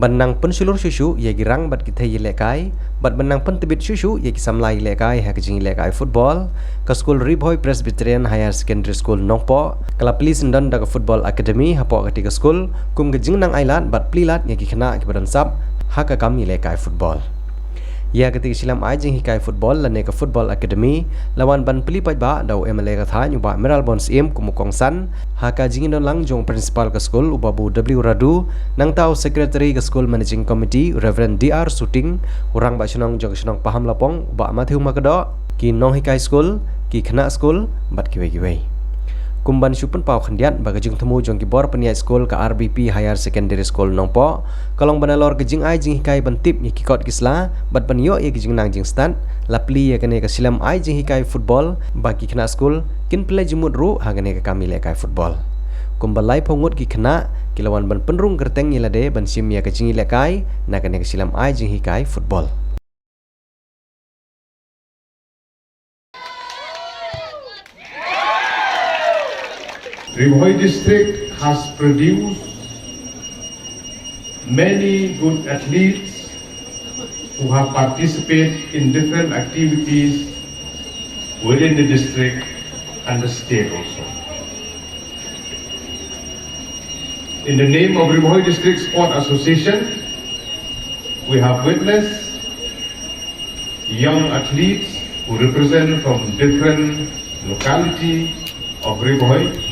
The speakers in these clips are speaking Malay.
Benang pensulur susu ia girang bat kita lekai, bat benang pentebit susu ia kisamlai lekai ha kejing lekai football, ke school Riboy Presbyterian Higher Secondary School Nongpo, kala pli sendan daga football academy hapo ketika school, kum kejing nang ailat bat plilat ia kikena kibadan sab ha ka kami lekai football. Ia ketika silam ajing hikai football lane ke football academy lawan ban pelipat ba dau MLA katha nyuba Meral Bons im kumukong san haka jingin don lang jong principal ke school ubabu W Radu nang tau secretary ke school managing committee Reverend DR Shooting urang ba sunong jong sunong paham lapong ba Matthew Makado ki nong hikai school ki khna school bat kiwe kumban supun pau khandiat bagajung temu jong ki bor peniai school ke RBP Higher Secondary School Nongpo kalong banalor ke jing ai jing hikai bantip ni kikot kisla bat banyo ye jing nang jing stand lapli ye kene ke silam ai jing hikai football bagi khna school kin play jumut ru hagane ke kami lekai football kumbalai pongut ki khna kilawan ban penrung gerteng yelade ban sim ye ke jing lekai na kene ke silam ai jing hikai football. Riboy district has produced many good athletes who have participated in different activities within the district and the state also. In the name of Riboy District Sport Association, we have witnessed young athletes who represent from different localities of Riboy.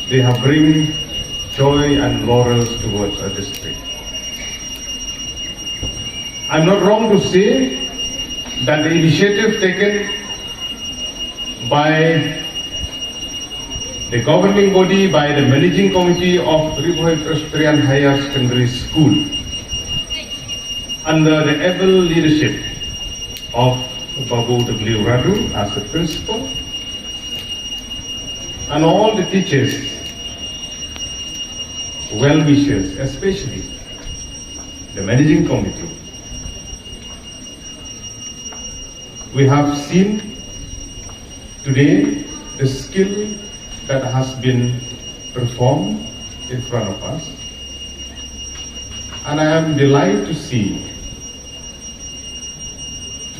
They have bring joy and laurels towards our district. I'm not wrong to say that the initiative taken by the governing body, by the managing committee of Riboy Presbyterian Higher Secondary School, under the able leadership of Babu W. Radu as the principal, and all the teachers, well-wishers, especially the managing committee. We have seen today the skill that has been performed in front of us, and I am delighted to see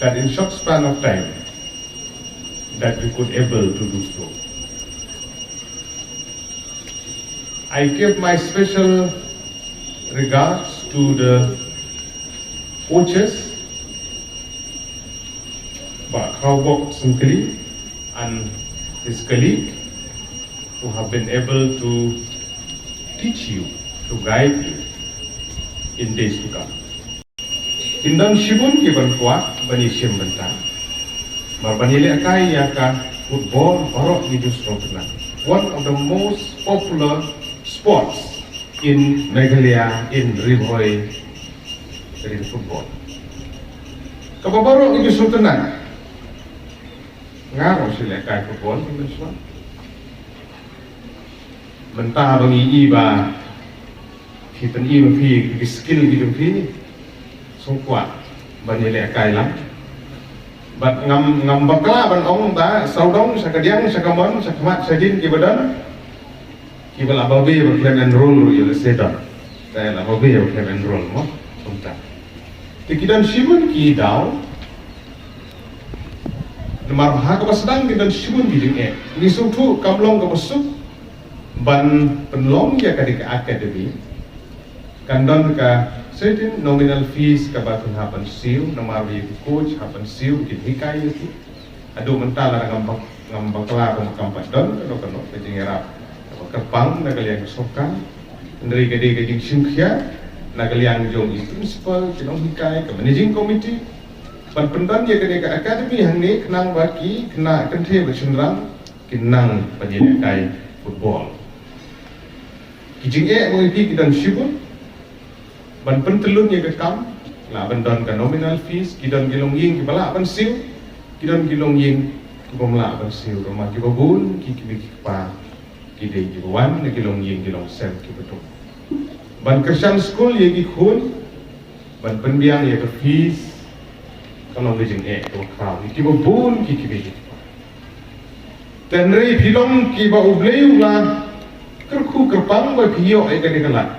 that in short span of time that we could able to do so. I give my special regards to the coaches, Kraubok Sungkli and his colleague, who have been able to teach you, to guide you in days to come. Indon Shibun kiban kuat bani Shim bentang, marbanili akai yaka football barok di justru tenang. One of the most popular sports in Meghalaya, in Riboy, in football. Kapabarok itu sultanan. Ngaruh sila kay football, teman-teman. Mentah bangi iba, kita iba fi skill gitu fi, sungkuat banyak kay lang. Bat ngam bakla ban ong ta saudong sakadiang sakamon sakmat sadin kibadan. Kibal ababe berclaim and roll you sedan. Saya ababe berclaim and roll mo unta. Tikidan simun ki daw. Namar ha ka sedang kidan simun biding Ni sutu kamlong ka masuk ban penlong ya ka di academy. Kandon ka certain nominal fees ka batun hapan siu namar bi coach hapan siu kin hikai ti. Adu mentala ngam bakla ka kampat don kano kejingerap. Kepang nagaliang sokan dari gede singkya nagaliang jong principal kinong hikai ke managing committee pan pendan ya ke academy hang ni kenang baki kena kenthe bersendrang kinang penyekai football kijing mo ipi kidan shibun ban pentelun ya ke kam la bandon ka nominal fees kidan gilong ying kibala ban siu kidan gilong ying kibomla ban siu rumah kibabun kiki pa kide jiwan na kilong ying kilong sem kibetul. Ban Christian school yegi khun, ban penbiang ye ke fees, kalong gejeng to kraw. Kibo bun kikibe. Tenri pilong kiba ubleu la kerku kerpang ba kiyo ay kani kala.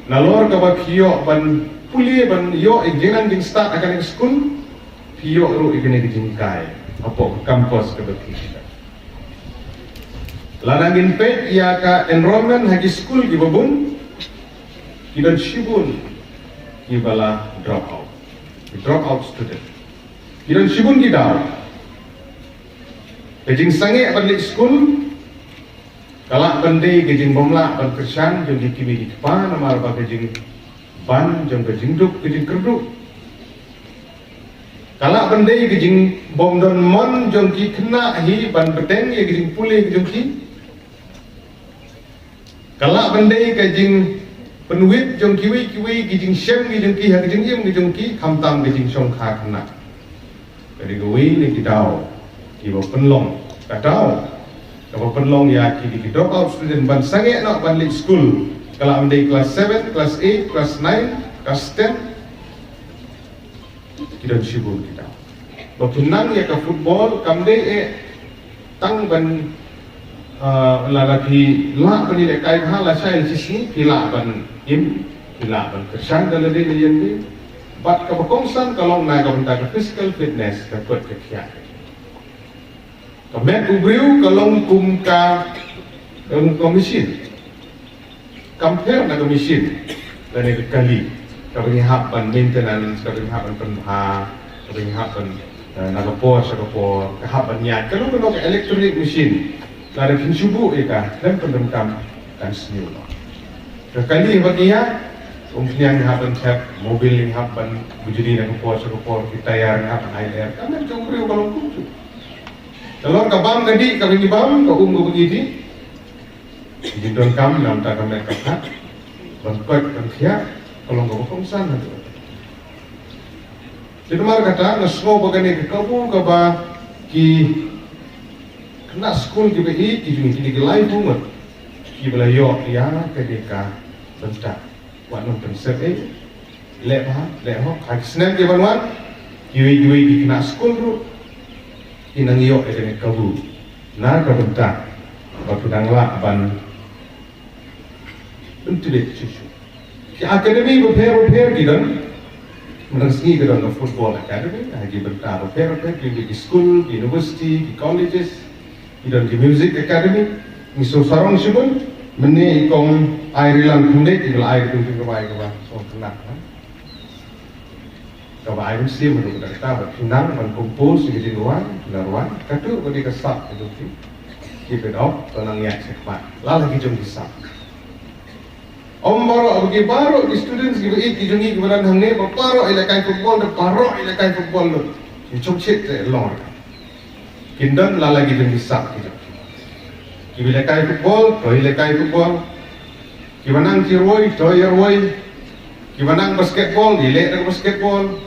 nalor ka ba kiyo ban puli ban yo igjinan ding start akan school kiyo ro igene dijing kai apo kampus ka ba kita lanangin pet ya ka enrollment hagi school ki babun kidan shibun ki bala drop out student kidan shibun ki daw kejing sange balik school kalak bandai kejing bomla ban kersan jong kimi di depan nama ba kejing ban jong kejing duk kejing kerduk kalak bandai kejing bom don mon jong ki kena hi ban beteng ye kejing pulih jong ki kalak bandai kejing penuit jong kiwi kejing syem kejing ki ha kejing yem kejing ki khamtam kejing song kha kena dari gawi ni kitau ki bo penlong katau kalau penlong ya kini drop out student ban sange nak balik school kalau ambil kelas 7, kelas 8, kelas 9, kelas 10 kita sibuk kita berkenang ya ke football kamde tang ban lalaki la bani lekai ha la sai sisi pila ban im pila ban kesan dalam dia yang ni bat ke kongsan kalau nak ke physical fitness ke kuat kekiat Kamet ubriu kalong kumka komisin, compare na komisin dan itu kali kabangihapan maintenance, kabangihapan penha, kabangihapan nagapor, kahapan niat. Kalau kita electronic machine, lada kinsubu eka dan pendemkam dan senyum. Kali baginya, umpian hapan tap mobil hapan bujuri nagapor, kita yang hapan air. Kamet ubriu kalong kumsu. Kalau kabam tadi kami di bam, kau umur begini, jindon kam dalam tak kami kata, bangkot bangkia, kalau kau kongsan itu. Jadi mar kata, nasmo bagani kau kaba ki kena school ki behi ki juni ki gelai bunga, ki belayo ya kedeka bentak, wanun konsep lepa, hak senang ki banwan, ki kena school tu. Inang iyo eden kabu na kabenta bakudang la ban untulit chuchu ki academy repair gidan menasni gidan of football academy hagi benta repair ki school ki university ki colleges gidan ki music academy miso sarong sibun meni ikong airilan kundet ibal air tuntung kebai so kena kalau air mesti menurut kita berpinang berkumpul sedikit ruang, katu beri kesat itu keep it up, tenang ya cepat. Lalu kita kisah. Baru bagi baru di students kita ikut kemudian hangnya baru ilakai football, baru ilakai football lu. Cuk cik lor. Kindan lalu kita kisah kita. Kita ilakai football, ilakai football. Kita nang ciroi, kita nang basketball, dilek basketball.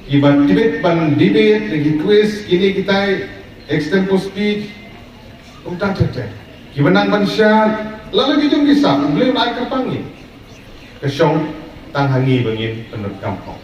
Iba debate, lagi quiz, kini kita extempo speech, umtang cecek. Iba nang bansyat, lalu kita kisah, beliau naik ke panggil. Kesyong, tang hangi bengin penut kampung.